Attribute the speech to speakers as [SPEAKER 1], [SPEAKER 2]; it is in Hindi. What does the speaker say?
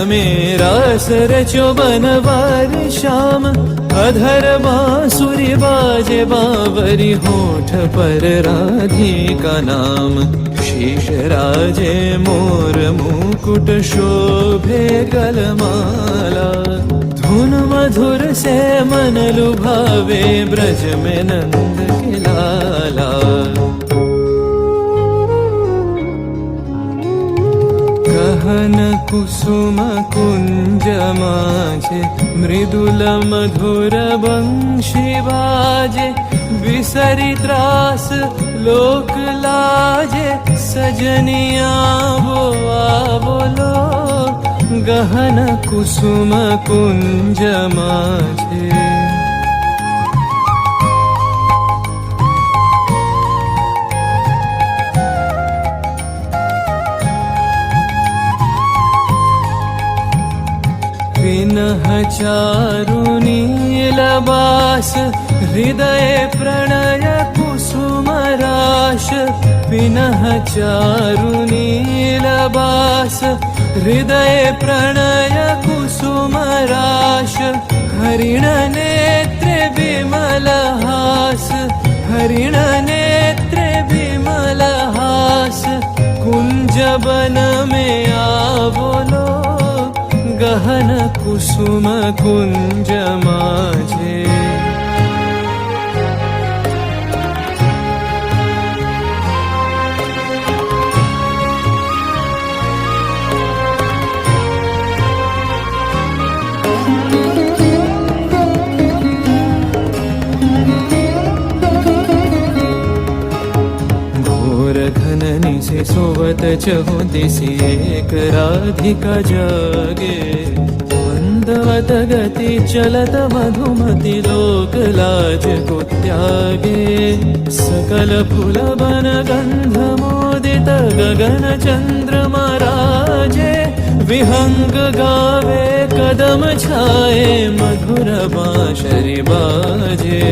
[SPEAKER 1] में रास रचो बनवारी श्याम। अधर बांसुरी बाजे बावरी होठ पर राधिका नाम। शीश राजे मोर मुकुट शोभे गलमाला। धुन मधुर से मन लुभावे ब्रज में नंद के लाला। गहन कुसुम कुंज माझे मृदुल मधुर बंशी बाजे। बिसरी त्रास लोक लाजे सजनिया बोलो। गहन कुसुम कुंज माझे। विनह चारु नीलबास हृदय प्रणय कुसुम राश। विनह चारु नीलबास हृदय प्रणय कुसुम राश। हरिण नेत्र विमल हास। हरिण नेत्र विमल हास। कुंज बन में आवलो। गहन कुसुम कुंज माझे। घोर घननी से सोवत चहु दिसि एक राधिका जागे। मंदवत गति चलत मधुमति लोक लाज को त्यागे। सकल फूल बन गंध मोदित गगन चंद्रमा राजे। विहंग गावे कदम छाए मधुर बांसुरी बाजे।